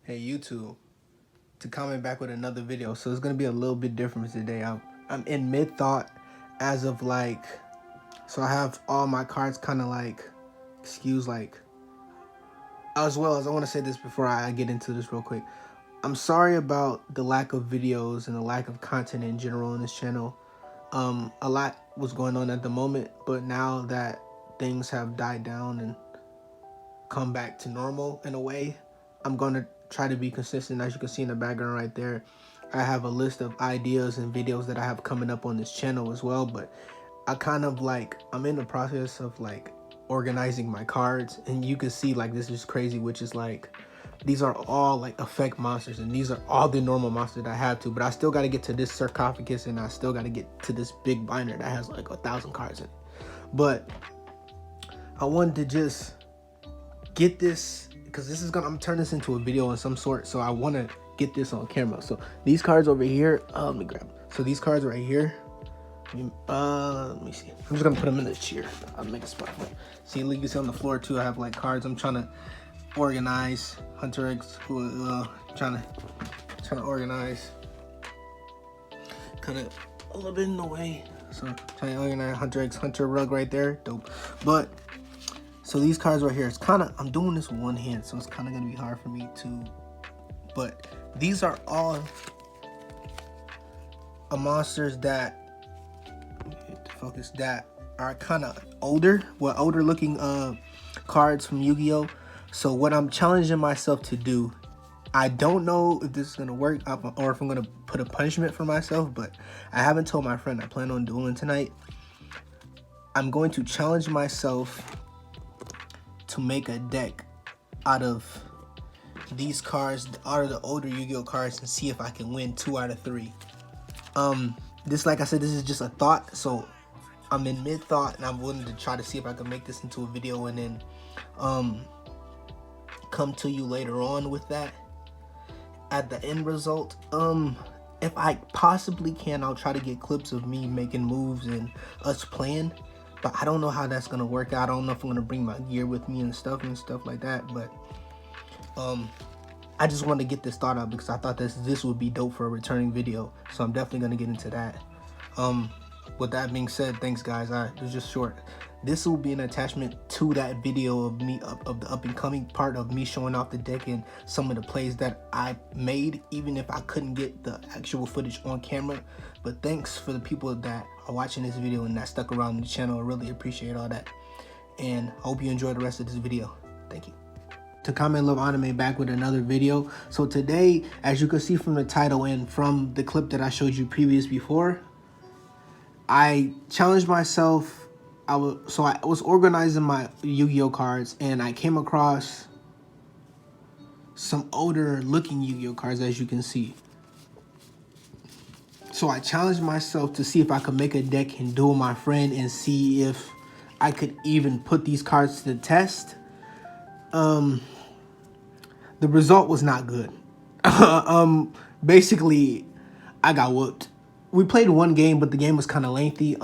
Hey YouTube, Tkame back with another video. So it's gonna be a little bit different today. I'm in mid thought as of like, so I have all my cards kind of like, as well as I want to say this before I get into this real quick. I'm sorry about the lack of videos and the lack of content in general on this channel. A lot was going on at the moment, but now that things have died down and come back to normal in a way, I'm gonna try to be consistent. As you can see in the background right there, I have a list of ideas and videos that I have coming up on this channel as well, but I kind of like, I'm in the process of like organizing my cards, and you can see like this is crazy, which is like these are all like effect monsters, and these are all the normal monsters that I have to, but I still got to get to this sarcophagus, and I still got to get to this big binder that has like 1,000 cards in it. But I wanted to just get this because this is gonna, I'm turning this into a video of some sort, so I want to get this on camera. So these cards over here, let me grab them. So these cards right here, let me see, I'm just gonna put them in the chair. I'll make a spot for them. See, you can see on the floor too, I have like cards I'm trying to organize. Hunter X, trying to organize, kind of a little bit in the way, so trying to organize Hunter X, Hunter Rug right there, dope. But so these cards right here, it's kind of, I'm doing this with one hand, so it's kind of gonna be hard for me to, but these are all monsters that, focus, that are kind of older looking cards from Yu-Gi-Oh. So what I'm challenging myself to do, I don't know if this is gonna work or if I'm gonna put a punishment for myself, but I haven't told my friend I plan on dueling tonight. I'm going to challenge myself to make a deck out of these cards, out of the older Yu-Gi-Oh cards, and see if I can win 2 out of 3. This, like I said, this is just a thought, so I'm in mid thought, and I'm willing to try to see if I can make this into a video and then come to you later on with that at the end result. If I possibly can, I'll try to get clips of me making moves and us playing, but I don't know how that's gonna work out. I don't know if I'm gonna bring my gear with me and stuff like that, but I just want to get this thought out because I thought this would be dope for a returning video, so I'm definitely gonna get into that. With that being said, thanks guys. It was just short. This will be an attachment to that video of me of the up and coming part of me showing off the deck and some of the plays that I made, even if I couldn't get the actual footage on camera. But thanks for the people that are watching this video and that stuck around the channel. I really appreciate all that, and I hope you enjoy the rest of this video. Thank you. Tkame Love Anime back with another video. So today, as you can see from the title and from the clip that I showed you before, I challenged myself. I was organizing my Yu-Gi-Oh cards, and I came across some older looking Yu-Gi-Oh cards, as you can see. So I challenged myself to see if I could make a deck and duel my friend and see if I could even put these cards to the test. The result was not good. Basically, I got whooped. We played one game, but the game was kind of lengthy.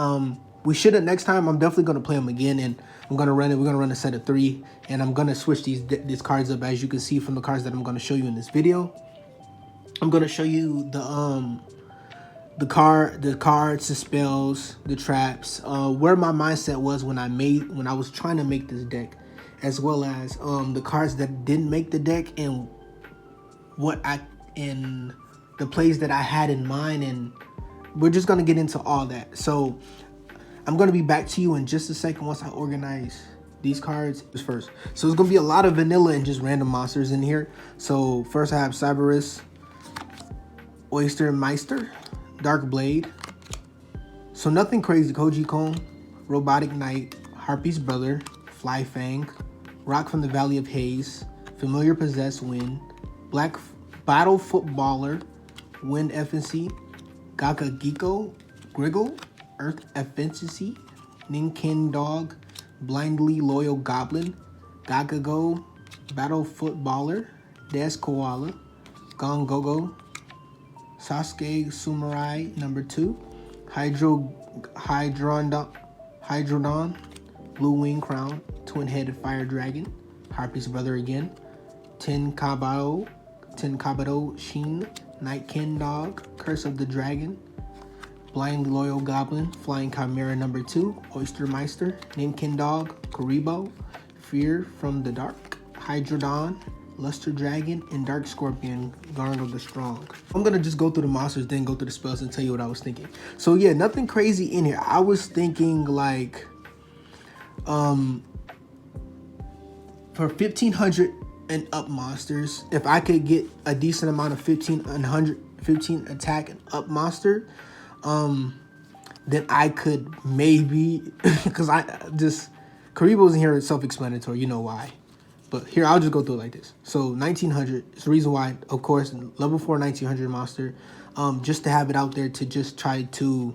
We should have, next time, I'm definitely going to play them again, and I'm going to run it. We're going to run a set of 3, and I'm going to switch these cards up, as you can see from the cards that I'm going to show you in this video. I'm going to show you the cards, the spells, the traps, where my mindset was when I was trying to make this deck, as well as the cards that didn't make the deck, and the plays that I had in mind, and we're just gonna get into all that. So I'm gonna be back to you in just a second once I organize these cards first. So it's gonna be a lot of vanilla and just random monsters in here. So first I have Cyberus, Oyster Meister, Dark Blade. So nothing crazy. Koji Kon, Robotic Knight, Harpy's Brother, Fly Fang, Rock from the Valley of Haze, Familiar Possessed Wind, Black Battle Footballer, Wind FNC, Gaka Giko, Griggle, Earth Efficiency, Ninkin Dog, Blindly Loyal Goblin, Gagago, Battle Footballer, Des Koala, Gongogo, Sasuke Samurai #2, Hydrodon, Blue Wing Crown, Twin-Headed Fire Dragon, Harpy's Brother again, Ten Kabao, Tenkabado Sheen, Nightkin Dog, Curse of the Dragon, Blindly Loyal Goblin, Flying Chimera number 2, Oystermeister, Ninkin Dog, Karibo, Fear from the Dark, Hydrodon, Luster Dragon, and Dark Scorpion, Garn of the Strong. I'm gonna just go through the monsters, then go through the spells and tell you what I was thinking. So yeah, nothing crazy in here. I was thinking like, for 1500 and up monsters, if I could get a decent amount of 15 attack and up monster, then I could maybe, because Karibo's in here is self-explanatory, you know why. But here, I'll just go through it like this. So 1900 is the reason why, of course, level 4 1900 monster, just to have it out there to just try to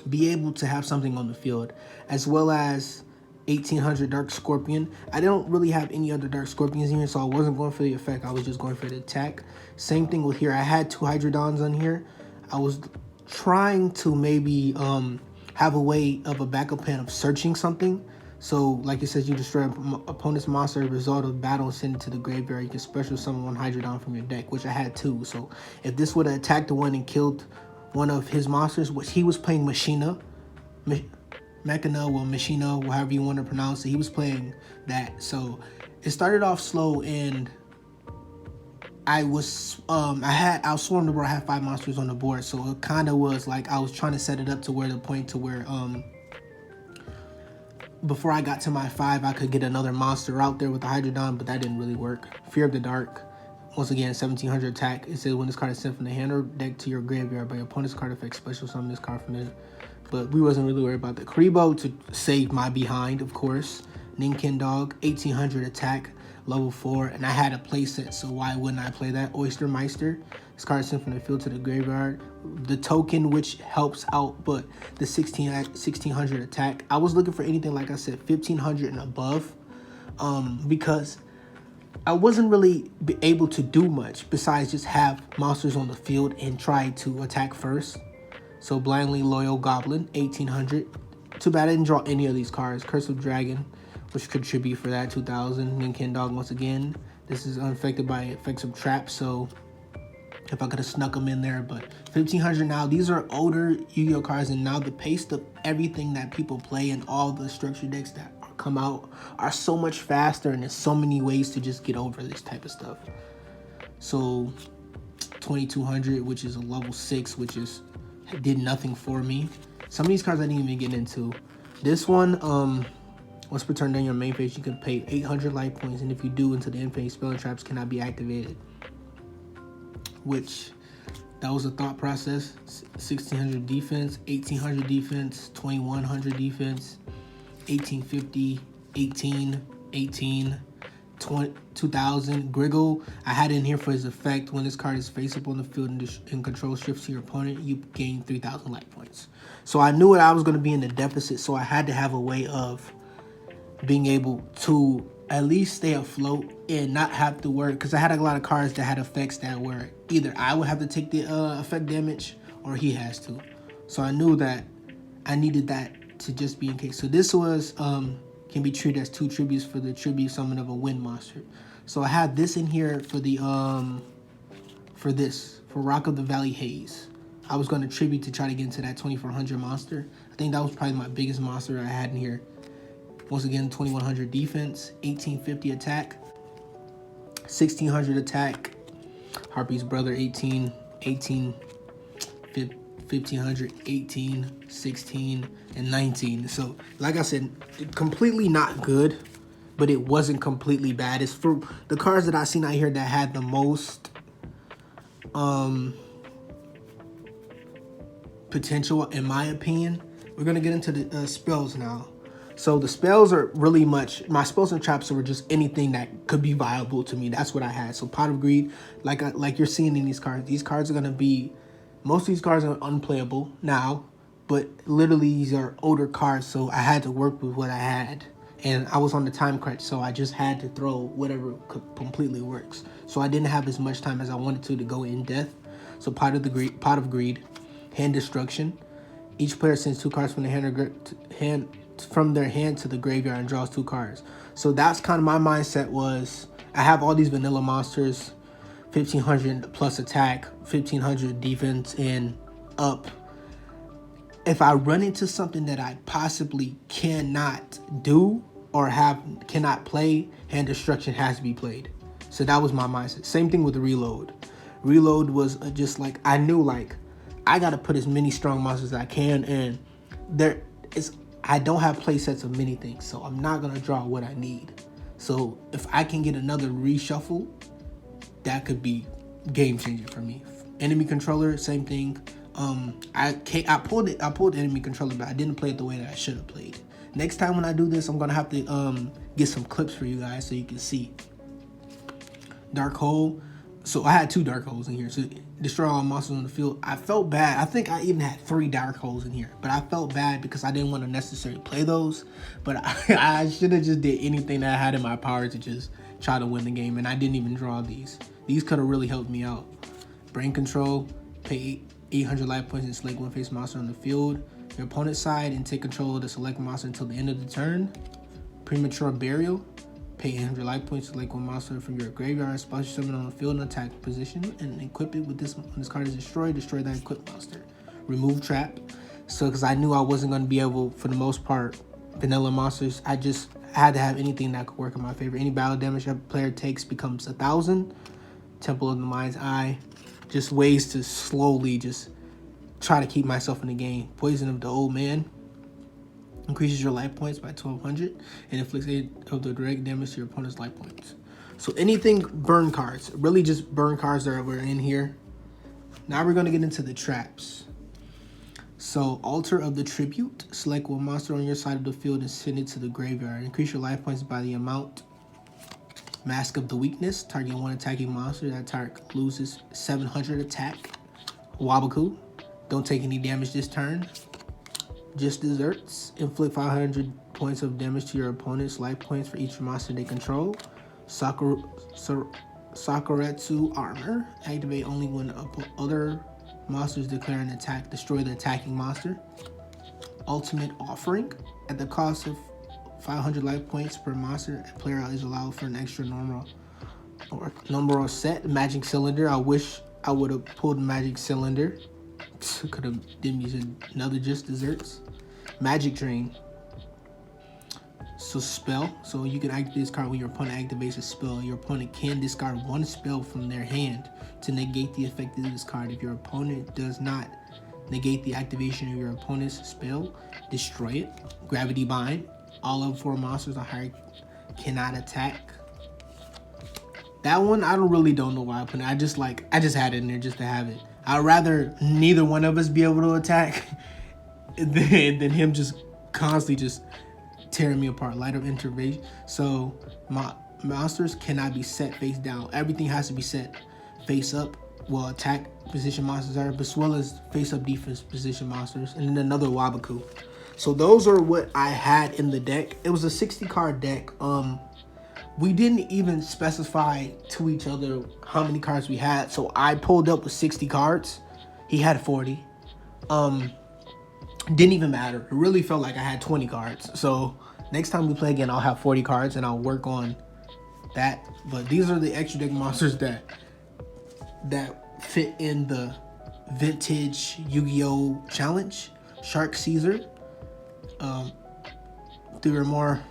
be able to have something on the field, as well as 1800 Dark Scorpion. I don't really have any other Dark Scorpions in here, so I wasn't going for the effect. I was just going for the attack. Same thing with here. I had 2 Hydrodons on here. I was trying to maybe have a way of a backup plan of searching something. So, like it says, you destroy an opponent's monster as a result of battle and send it to the graveyard. You can special summon 1 Hydrodon from your deck, which I had 2. So, if this would have attacked the one and killed one of his monsters, which he was playing Machina, Machina, however you want to pronounce it, he was playing that. So, it started off slow, and I was swarmed the board. I had 5 monsters on the board, so it kind of was like I was trying to set it up to where before I got to my 5, I could get another monster out there with the Hydrodon, but that didn't really work. Fear of the Dark, once again, 1700 attack. It says when this card is sent from the hand or deck to your graveyard by your opponent's card effect, special summon this card from it. But we wasn't really worried about the Karibo to save my behind, of course. Ninkin Dog, 1800 attack, level 4, and I had a playset, so why wouldn't I play that? Oystermeister, this card is sent from the field to the graveyard. The token, which helps out, but the 1600 attack. I was looking for anything, like I said, 1500 and above, because I wasn't really able to do much besides just have monsters on the field and try to attack first. So Blindly Loyal Goblin, 1800. Too bad I didn't draw any of these cards. Curse of Dragon, which contribute for that, 2000. Ninkin Dog, once again. This is unaffected by effects of traps, so if I could have snuck them in there, but 1500 now. These are older Yu-Gi-Oh cards, and now the pace of everything that people play and all the structure decks that come out are so much faster, and there's so many ways to just get over this type of stuff. So 2200, which is a level 6, which did nothing for me. Some of these cards I didn't even get into. This one, once per turn down your main phase, you can pay 800 life points, and if you do, until the end phase, spell and traps cannot be activated. Which, that was a thought process. 1600 defense, 1800 defense, 2100 defense, 1850, 18, 2000. Griggle, I had in here for his effect. When this card is face up on the field and control shifts to your opponent, you gain 3000 life points. So I knew I was going to be in the deficit, so I had to have a way of being able to at least stay afloat and not have to worry, because I had a lot of cards that had effects that were either I would have to take the effect damage or he has to. So I knew that I needed that to just be in case. So this was can be treated as 2 tributes for the tribute summon of a wind monster. So I had this in here for the for Rock of the Valley Haze. I was going to tribute to try to get into that 2400 monster. I think that was probably my biggest monster I had in here. Once again, 2100 defense, 1850 attack, 1600 attack. Harpy's brother, 18, 1500, 18, 16, and 19. So, like I said, completely not good, but it wasn't completely bad. It's for the cards that I seen out here that had the most potential, in my opinion. We're gonna get into the spells now. So the spells are really much, my spells and traps were just anything that could be viable to me. That's what I had. So Pot of Greed, like you're seeing in these cards are going to be, most of these cards are unplayable now, but literally these are older cards. So I had to work with what I had, and I was on the time crunch. So I just had to throw whatever completely works. So I didn't have as much time as I wanted to go in depth. So Pot of Greed, Hand Destruction. Each player sends 2 cards from the from their hand to the graveyard and draws 2 cards. So that's kind of my mindset was, I have all these vanilla monsters, 1500 plus attack, 1500 defense, and up. If I run into something that I possibly cannot do or cannot play, Hand Destruction has to be played. So that was my mindset. Same thing with the Reload. Reload was just like, I knew like I gotta put as many strong monsters as I can, and I don't have play sets of many things, so I'm not gonna draw what I need. So if I can get another reshuffle, that could be game changer for me. Enemy controller, same thing. I pulled enemy controller, but I didn't play it the way that I should have played. Next time when I do this, I'm gonna have to get some clips for you guys so you can see. Dark Hole. So I had 2 Dark Holes in here. So destroy all monsters on the field. I felt bad. I think I even had 3 Dark Holes in here, but I felt bad because I didn't want to necessarily play those. But I should have just did anything that I had in my power to just try to win the game, and I didn't even draw these. These could have really helped me out. Brain Control. Pay 800 life points and select one face monster on the field. Your opponent's side and take control of the select monster until the end of the turn. Premature Burial. Pay 800 life points to select one monster from your graveyard, sponsor summon on the field in attack position, and equip it with this. When this card is destroyed, destroy that equipped monster. Remove Trap. So, because I knew I wasn't going to be able, for the most part, vanilla monsters, I had to have anything that could work in my favor. Any battle damage a player takes becomes 1,000. Temple of the Mind's Eye. Just ways to slowly just try to keep myself in the game. Poison of the Old Man. Increases your life points by 1,200 and inflicts 8 of the direct damage to your opponent's life points. So anything burn cards, really just burn cards that were in here. Now we're going to get into the traps. So Altar of the Tribute. Select one monster on your side of the field and send it to the graveyard. Increase your life points by the amount. Mask of the Weakness. Target one attacking monster. That target loses 700 attack. Wabaku. Don't take any damage this turn. Just Desserts. Inflict 500 points of damage to your opponent's life points for each monster they control. Sakuretsu Armor. Activate only when other monsters declare an attack. Destroy the attacking monster. Ultimate Offering. At the cost of 500 life points per monster, a player is allowed for an extra normal or set. Magic Cylinder. I wish I would have pulled Magic Cylinder. Could have used another Just Desserts. Magic Drain. So spell. So you can activate this card when your opponent activates a spell. Your opponent can discard one spell from their hand to negate the effect of this card. If your opponent does not negate the activation of your opponent's spell, destroy it. Gravity Bind. All of 4 monsters or higher cannot attack. That one I don't know why I put it. I just had it in there just to have it. I'd rather neither one of us be able to attack than him just constantly just tearing me apart. Light of Intervention. So my monsters cannot be set face down. Everything has to be set face up. Well, attack position monsters are, as well as face up defense position monsters, and then another Wabaku. So those are what I had in the deck. It was a 60 card deck. We didn't even specify to each other how many cards we had. So I pulled up with 60 cards. He had 40. Didn't even matter. It really felt like I had 20 cards. So next time we play again, I'll have 40 cards and I'll work on that. But these are the extra deck monsters that fit in the Vinatge Yugioh challenge. Shark Caesar. 3 or more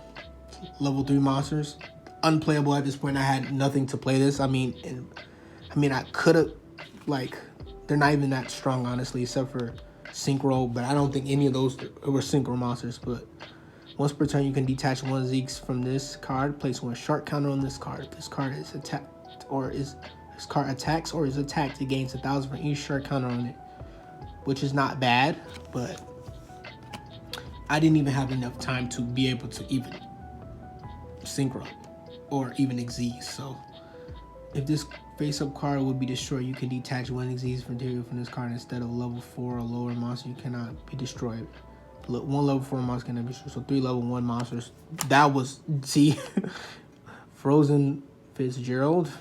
level 3 monsters. Unplayable at this point. I had nothing to play this. I mean I could have, like, they're not even that strong honestly, except for Synchro, but I don't think any of those were Synchro monsters. But once per turn, you can detach one Zeeks from this card. Place one shark counter on this card. If this card is attacked or this card attacks or is attacked, it gains 1,000 for each shark counter on it, which is not bad. But I didn't even have enough time to be able to even Synchro or even Xyz. So if this face-up card would be destroyed, you can detach one Xyz material from this card instead of level 4 or lower monster. You cannot be destroyed. One level 4 monster cannot be destroyed. So 3 level 1 monsters. That was, see, Frozen Fitzgerald,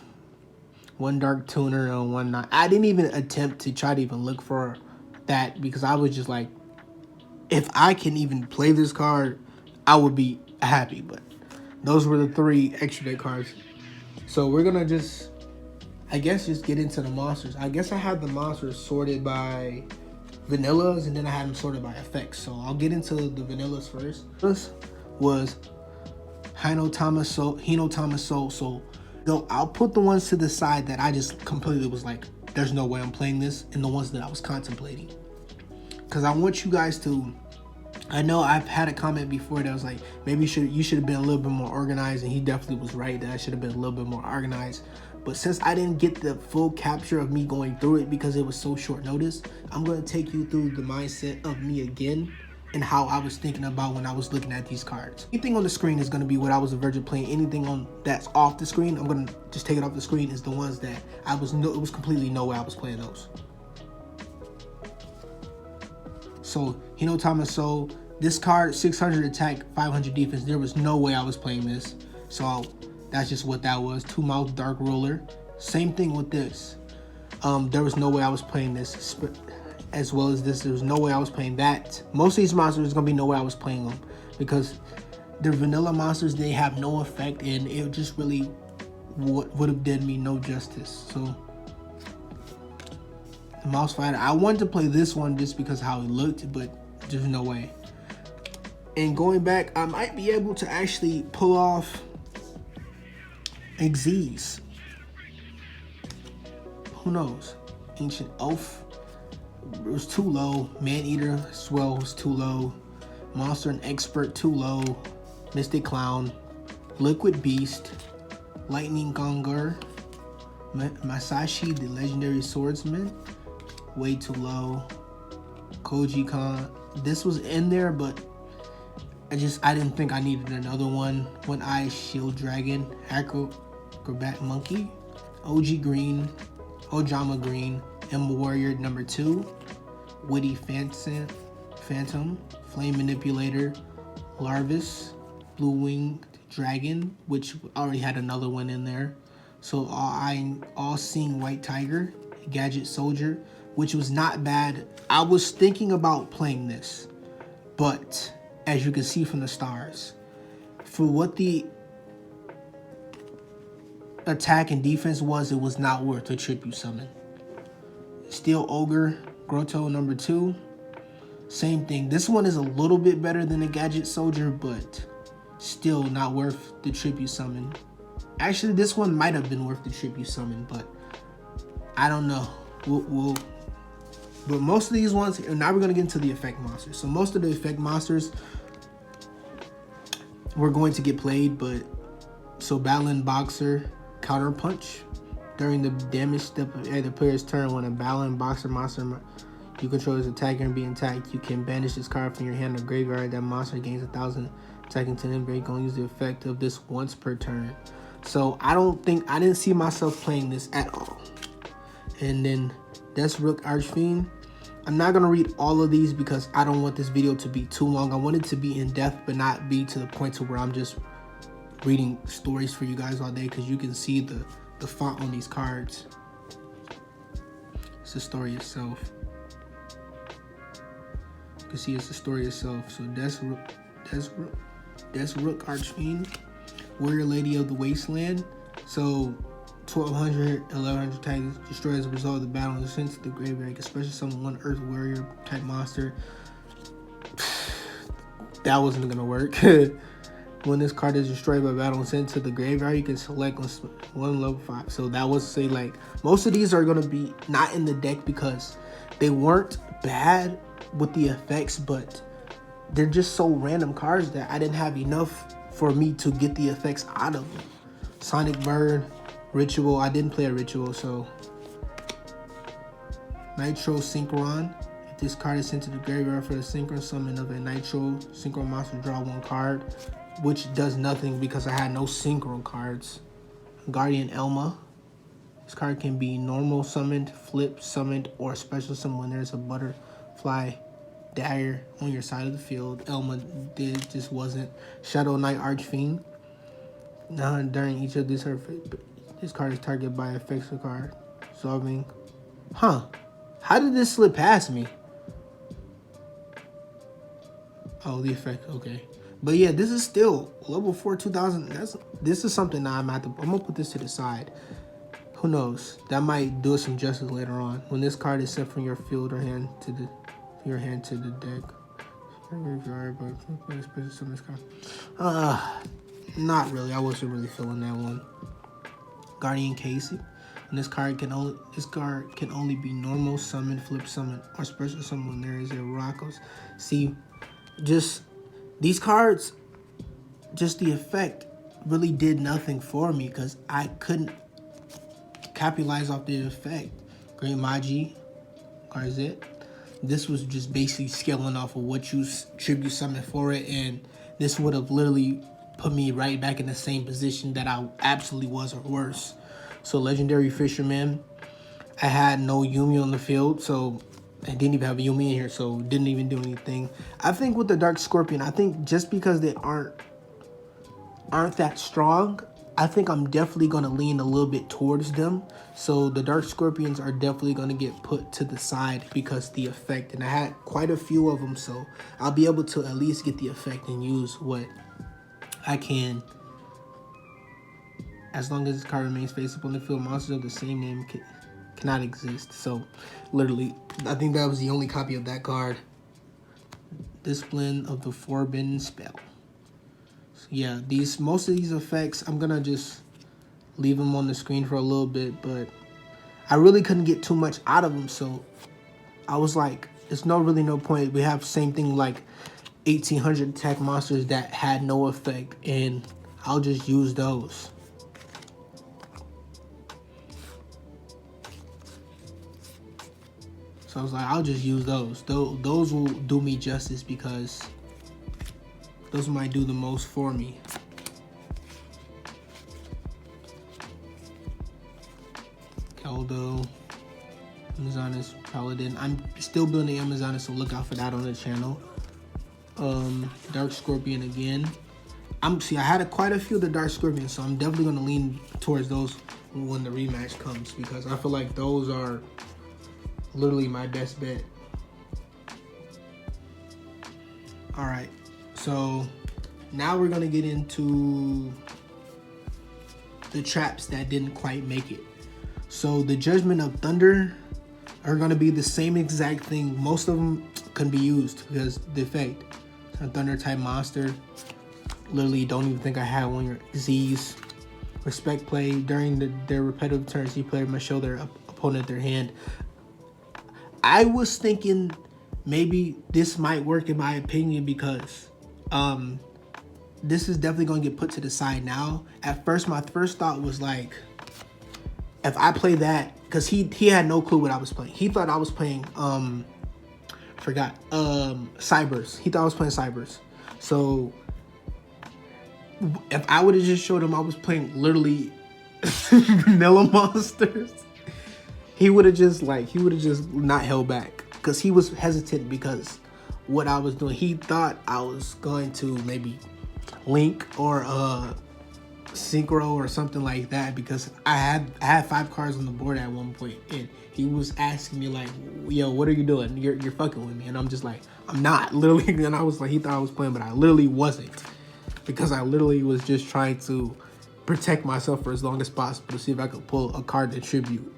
1 Dark Tuner and 1 not. I didn't even attempt to try to even look for that because I was just like, if I can even play this card, I would be happy. But those were the 3 extra deck cards. So we're gonna just I guess just get into the monsters. I guess I had the monsters sorted by vanillas, and then I had them sorted by effects. So I'll get into the vanillas first. This was Hinotama Soul. So I'll put the ones to the side that I just completely was like, there's no way I'm playing this, and the ones that I was contemplating. Because I want you guys to, I know I've had a comment before that was like, maybe you should have been a little bit more organized, and he definitely was right that I should have been a little bit more organized. But since I didn't get the full capture of me going through it because it was so short notice, I'm going to take you through the mindset of me again and how I was thinking about when I was looking at these cards. Anything on the screen is going to be what I was averaging playing. Anything on that's off the screen, I'm going to just take it off the screen, is the ones that it was completely no way I was playing those. So Hinotama Soul, this card, 600 attack, 500 defense. There was no way I was playing this. So that's just what that was. 2-mouth Dark Ruler. Same thing with this. There was no way I was playing this. As well as this, there was no way I was playing that. Most of these monsters, there's gonna be no way I was playing them because they're vanilla monsters. They have no effect, and it just really would have done me no justice. So the Mouse Fighter, I wanted to play this one just because of how it looked, but there's no way. And going back, I might be able to actually pull off Xyz. Who knows? Ancient Oath. It was too low. Man-Eater Swell was too low. Monster and Expert too low. Mystic Clown. Liquid Beast. Lightning Gongar. Masashi the Legendary Swordsman. Way too low. Koji Khan. This was in there, but I didn't think I needed another one. One Eye Shield Dragon. Acrobat Monkey. OG Green. Ojama Green. M Warrior number 2, Witty Phantom, Flame Manipulator, Larvis, Blue Winged Dragon, which already had another one in there. So All Seeing White Tiger, Gadget Soldier, which was not bad. I was thinking about playing this, but as you can see from the stars, for what the attack and defense was, it was not worth a tribute summon. Steel Ogre, Grotto number 2. Same thing. This one is a little bit better than the Gadget Soldier, but still not worth the tribute summon. Actually, this one might have been worth the tribute summon, but I don't know. But most of these ones, and now we're going to get into the effect monsters. So most of the effect monsters were going to get played, but so Battling Boxer, Counter Punch. During the damage step of the player's turn, when a Battling Boxer monster you control is attacking and being attacked, you can banish this card from your hand or graveyard. That monster gains 1,000 attacking to them. You're going to use the effect of this once per turn. So I didn't see myself playing this at all. And then Deathrook Archfiend. I'm not going to read all of these because I don't want this video to be too long. I want it to be in depth, but not be to the point to where I'm just reading stories for you guys all day, because you can see the font on these cards. It's the story itself. You can see it's the story itself. So Deathrook Archfiend, Warrior Lady of the Wasteland. So 1,200, 1,100 types destroy as a result of the battle and sent to the graveyard. Especially summon one Earth Warrior type monster. That wasn't gonna work. When this card is destroyed by battle and sent to the graveyard, you can select one level 5. So that was say like most of these are gonna be not in the deck because they weren't bad with the effects, but they're just so random cards that I didn't have enough for me to get the effects out of them. Sonic Bird, Ritual. I didn't play a Ritual, so Nitro Synchron. If this card is sent to the graveyard for the Synchron summon of a Nitro Synchron monster, draw 1 card. Which does nothing because I had no Synchro cards. Guardian Elma. This card can be normal summoned, flip summoned, or special summoned when there's a butterfly dagger on your side of the field. Elma just wasn't. Shadow Knight Archfiend. Now during each of this card is targeted by effects of card. Solving. Huh. How did this slip past me? Oh, the effect. Okay. But yeah, this is still level 4 2000. This is something that I'm gonna put this to the side. who knows? That might do us some justice later on. When this card is sent from your field or hand to the deck. Not really. I wasn't really feeling that one. Guardian Casey. And this card can only be normal summon, flip summon, or special summon when there is a Rocko's. See, just these cards, just the effect really did nothing for me because I couldn't capitalize off the effect. Great Magi, Garzette. This was just basically scaling off of what you tribute summon for it, and this would have literally put me right back in the same position that I absolutely was or worse. So Legendary Fisherman, I had no Yumi on the field, so I didn't even have a Yumi in here, so didn't even do anything. I think with the Dark Scorpion, I think just because they aren't that strong, I think I'm definitely going to lean a little bit towards them. So the Dark Scorpions are definitely going to get put to the side because the effect. And I had quite a few of them, so I'll be able to at least get the effect and use what I can. As long as this card remains faceable in the field, monsters of the same name cannot exist. So literally, I think that was the only copy of that card. Discipline of the Forbidden Spell. Yeah, most of these effects, I'm gonna just leave them on the screen for a little bit, but I really couldn't get too much out of them, so I was like, there's really no point. We have same thing like 1800 attack monsters that had no effect, and I'll just use those. So I was like, I'll just use those. Those will do me justice because those might do the most for me. Caldo, Amazonas, Paladin. I'm still building Amazonas, so look out for that on the channel. Dark Scorpion again. I had quite a few of the Dark Scorpions, so I'm definitely going to lean towards those when the rematch comes because I feel like those are literally my best bet. All right. So now we're going to get into the traps that didn't quite make it. So the Judgment of Thunder are going to be the same exact thing. Most of them can be used because the effect. A Thunder type monster. Literally don't even think I had one of your Z's. Respect play. During their repetitive turns, each player must show their opponent their hand. I was thinking maybe this might work in my opinion because this is definitely going to get put to the side now. At first, my first thought was like, if I play that, because he had no clue what I was playing. He thought I was playing, Cybers. He thought I was playing Cybers. So if I would have just showed him I was playing literally vanilla monsters, he would have just not held back because he was hesitant because what I was doing. He thought I was going to maybe Link or Synchro or something like that because I had 5 cards on the board at one point and he was asking me like, yo, what are you doing? You're fucking with me. And I'm just like, I'm not, literally. And I was like, he thought I was playing, but I literally wasn't because I literally was just trying to protect myself for as long as possible to see if I could pull a card to tribute.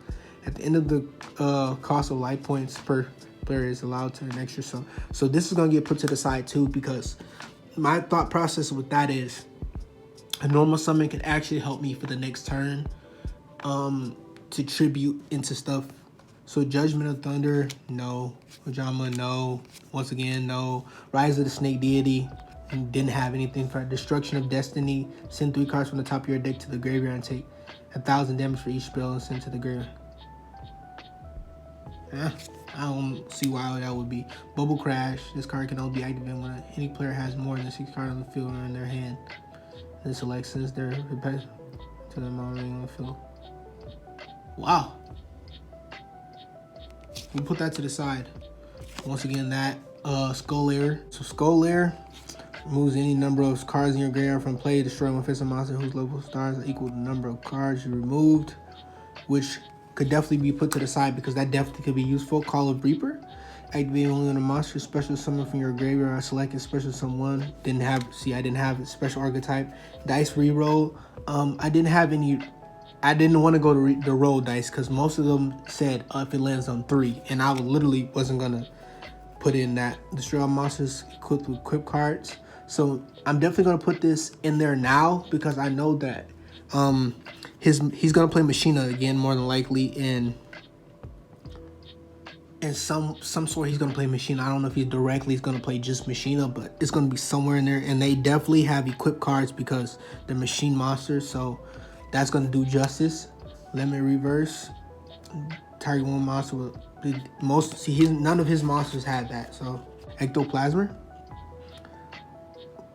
At the end of the cost of life points per player is allowed to an extra sum. So this is going to get put to the side too because my thought process with that is a normal summon can actually help me for the next turn to tribute into stuff. So Judgment of Thunder, no. Ojama, no. Once again, no. Rise of the Snake Deity, and didn't have anything for Destruction of Destiny. Send 3 cards from the top of your deck to the graveyard and take 1,000 damage for each spell and send to the graveyard. I don't see why that would be. Bubble Crash. This card can only be activated when any player has more than 6 cards on the field or in their hand. This select since they're repetitive to the amount on the field. Wow. We'll put that to the side. Once again, that Skull Lair. So Skull Lair removes any number of cards in your graveyard from play. Destroy one offensive monster whose level stars are equal to the number of cards you removed, which could definitely be put to the side because that definitely could be useful. Call of Reaper. Activate only on a monster special summon from your graveyard. I selected special summon. I didn't have a special archetype. Dice reroll. I didn't have any I didn't want to go to the roll dice because most of them said if it lands on 3, and I literally wasn't gonna put in that destroy all monsters equipped with equip cards. So I'm definitely gonna put this in there now because I know that he's gonna play Machina again more than likely in some sort. He's gonna play Machina. I don't know if he directly is gonna play just Machina, but it's gonna be somewhere in there. And they definitely have equip cards because they're machine monsters, so that's gonna do justice. Limit reverse. Target one monster with none of his monsters had that. So ectoplasma.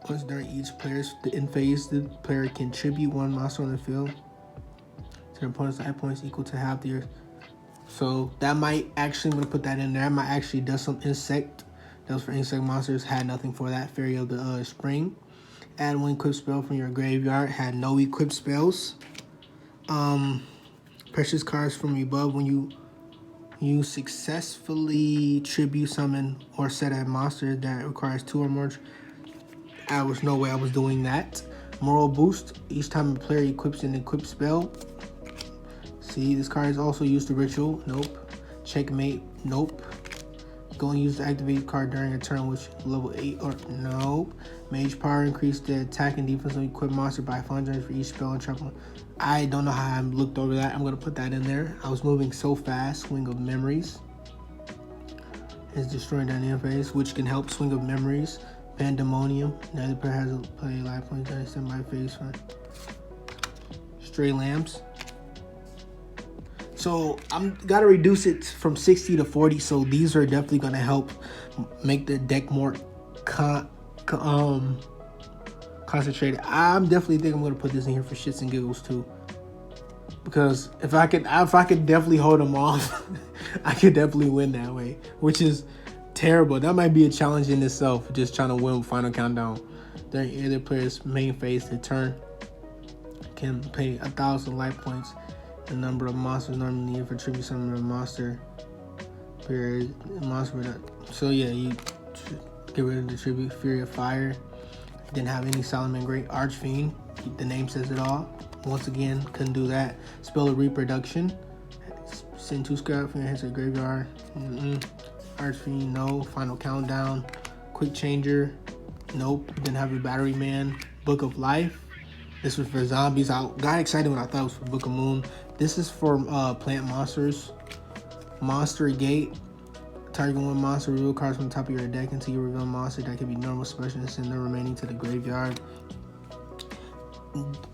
Once during each player's in phase, the player can tribute one monster on the field to their opponent's life points equal to half the year. So that might actually, I'm gonna put that in there. I might actually do some insect. That was for insect monsters. Had nothing for that. Fairy of the spring. Add one equip spell from your graveyard. Had no equip spells. Precious cards from above. When you successfully tribute summon or set a monster that requires 2 or more. I was no way I was doing that. Moral boost. Each time a player equips an equip spell. See, this card is also used to ritual. Nope. Checkmate. Nope. Go and use the activate card during a turn which level 8 or nope. Mage power, increase the attack and defense of equipped monster by 500 for each spell and trap. I don't know how I looked over that. I'm gonna put that in there. I was moving so fast. Swing of Memories is destroying dynamic phase, which can help Swing of Memories. Pandemonium. Neither player has a play life points that is sent by phase for Stray Lamps. So I'm gotta reduce it from 60 to 40. So these are definitely gonna help make the deck more concentrated. I'm definitely think I'm gonna put this in here for shits and giggles too, because if I could definitely hold them off, I could definitely win that way, which is terrible. That might be a challenge in itself, just trying to win Final Countdown. During either player's main phase, the turn can pay 1,000 life points. The number of monsters normally needed for tribute summon a monster. Period. Monster. So yeah, you get rid of the tribute. Fury of Fire. Didn't have any Solomon Great. Archfiend. The name says it all. Once again, couldn't do that. Spell of Reproduction. Send 2 scrap from your head to the graveyard. Archfiend, no. Final Countdown. Quick Changer. Nope. Didn't have a Battery Man. Book of Life. This was for zombies. I got excited when I thought it was for Book of Moon. This is for plant monsters. Monster Gate. Target one monster, reveal cards from the top of your deck until you reveal a monster that can be normal special and send the remaining to the graveyard.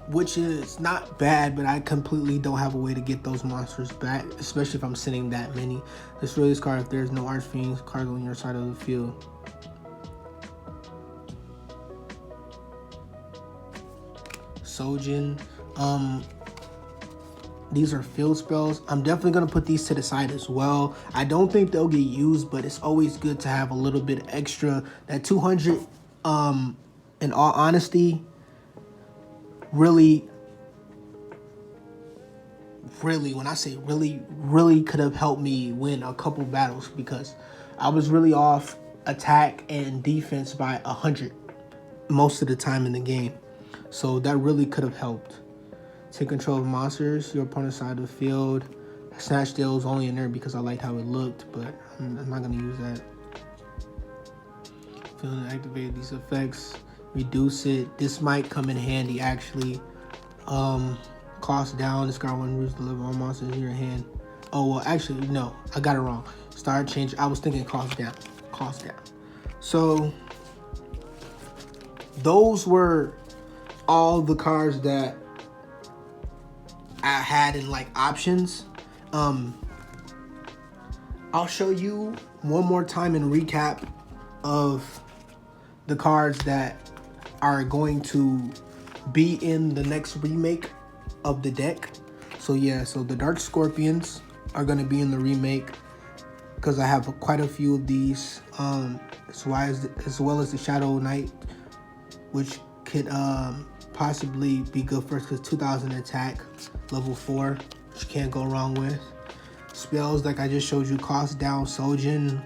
Which is not bad, but I completely don't have a way to get those monsters back, especially if I'm sending that many. Destroy this card if there's no Archfiend cards on your side of the field. Sojin. These are field spells. I'm definitely going to put these to the side as well. I don't think they'll get used, but it's always good to have a little bit extra. That 200, in all honesty, really, when I say really could have helped me win a couple battles, because I was really off attack and defense by 100 most of the time in the game. So that really could have helped. Take control of monsters, your opponent's side of the field. Snatch Deal was only in there because I liked how it looked, but I'm not going to use that. Feeling activate these effects, reduce it. This might come in handy actually. Cost down, discard one root to deliver all monsters in your hand. Oh, well, actually, no, I got it wrong. Start change. I was thinking cost down. So those were all the cards that I had in like options. I'll show you one more time in recap of the cards that are going to be in the next remake of the deck. So yeah, so the Dark Scorpions are going to be in the remake because I have quite a few of these, as well as the Shadow Knight, which could possibly be good first because 2000 attack, level 4, which you can't go wrong with. Spells like I just showed you, cost down, Sojin,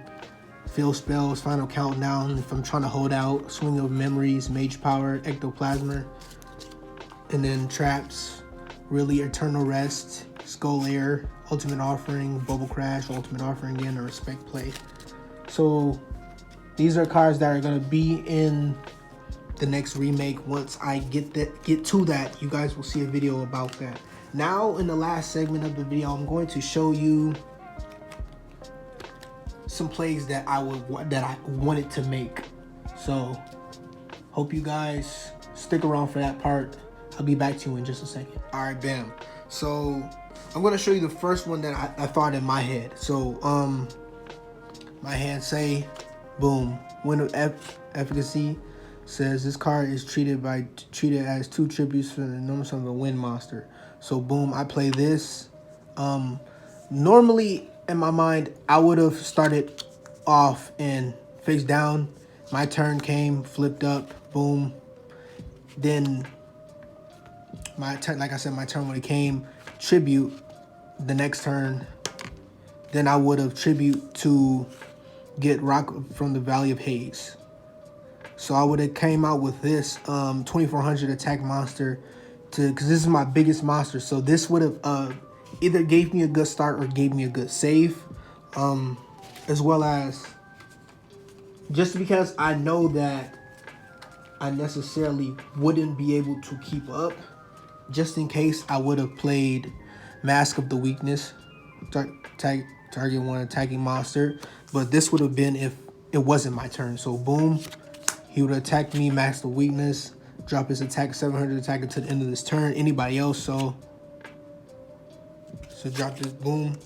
field spells, Final Countdown if I'm trying to hold out, Swing of Memories, Mage Power, Ectoplasma, and then traps, really Eternal Rest, Skull Air, Ultimate Offering, Bubble Crash, Ultimate Offering again, or Respect Play. So these are cards that are gonna be in the next remake. Once I get to that, you guys will see a video about that. Now in the last segment of the video, I'm going to show you some plays that I wanted to make. So hope you guys stick around for that part. I'll be back to you in just a second. All right, bam. So I'm gonna show you the first one that I thought in my head. So my hand say, boom, win of efficacy says this card is treated as 2 tributes for the normal sum of a wind monster. So boom, I play this. Normally in my mind, I would have started off and face down. My turn came, flipped up, boom. Then my turn, like I said, my turn when it came, tribute the next turn. Then I would have tribute to get Rock from the Valley of Haze. So I would have came out with this 2400 attack monster because this is my biggest monster. So this would have either gave me a good start or gave me a good save, as well as just because I know that I necessarily wouldn't be able to keep up. Just in case, I would have played Mask of the Weakness, target one attacking monster, but this would have been if it wasn't my turn. So boom, he would attack me, Mask of Weakness, drop his attack 700 attack until the end of this turn. Anybody else, so drop this, boom,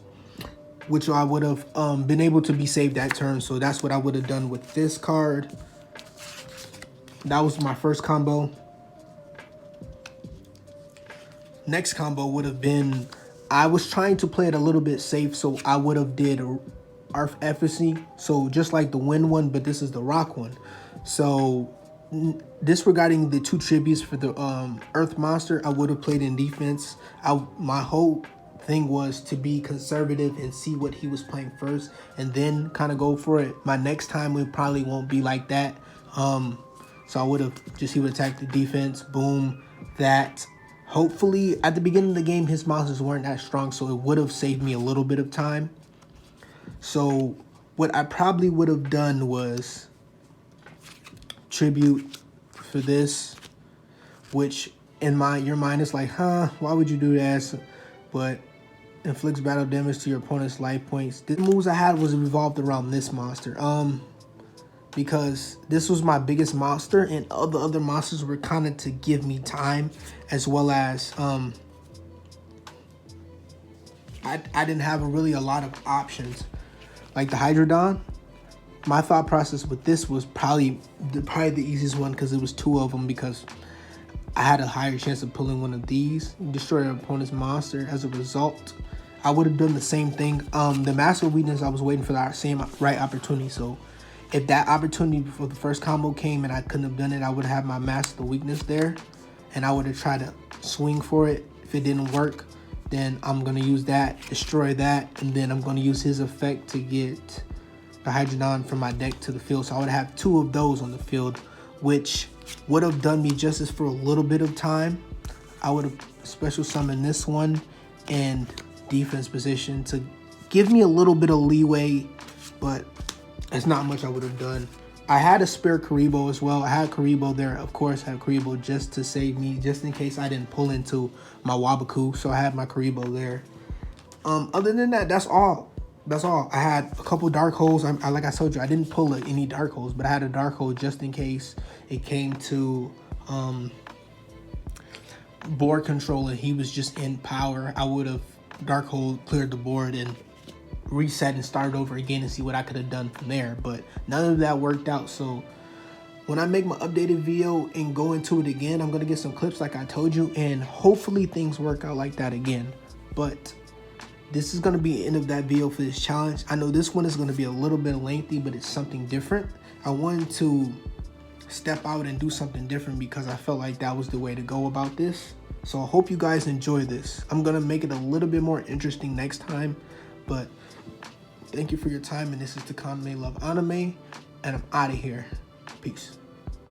which I would have been able to be saved that turn. So that's what I would have done with this card. That was my first combo. Next combo would have been, I was trying to play it a little bit safe, so I would have did Arf Efficacy. So just like the wind one, but this is the rock one. So disregarding the 2 tributes for the earth monster, I would have played in defense. My whole thing was to be conservative and see what he was playing first and then kind of go for it. My next time it probably won't be like that. So I would have he would attack the defense, boom, that. Hopefully at the beginning of the game his monsters weren't that strong, so it would have saved me a little bit of time. So what I probably would have done was tribute for this, which in your mind is like, huh, why would you do that? But inflicts battle damage to your opponent's life points. The moves I had was revolved around this monster. Because this was my biggest monster and all the other monsters were kind of to give me time, as well as I didn't have really a lot of options. Like the Hydrodon, my thought process with this was probably the easiest one because it was 2 of them, because I had a higher chance of pulling one of these, destroy your opponent's monster. As a result, I would have done the same thing. The Master Weakness, I was waiting for that same right opportunity. So if that opportunity before the first combo came and I couldn't have done it, I would have my Master Weakness there, and I would have tried to swing for it. If it didn't work, then I'm going to use that, destroy that, and then I'm going to use his effect to get the Hydrodon from my deck to the field. So I would have 2 of those on the field, which would have done me justice for a little bit of time. I would have special summoned this one and defense position to give me a little bit of leeway, but it's not much I would have done. I had a spare Karibo as well. I had Karibo there, of course. I had Karibo just to save me, just in case I didn't pull into my Wabaku. So I had my Karibo there. Other than that, that's all. That's all. I had a couple dark holes. Like I told you, I didn't pull any dark holes, but I had a dark hole just in case it came to board control and he was just in power. I would have dark hole, cleared the board, and reset and start over again and see what I could have done from there. But none of that worked out. So when I make my updated video and go into it again, I'm going to get some clips like I told you, and hopefully things work out like that again. But this is going to be the end of that video for this challenge. I know this one is going to be a little bit lengthy, but it's something different. I wanted to step out and do something different because I felt like that was the way to go about this. So I hope you guys enjoy this. I'm going to make it a little bit more interesting next time, but thank you for your time, and this is Tkame Love Anime, and I'm out of here. Peace.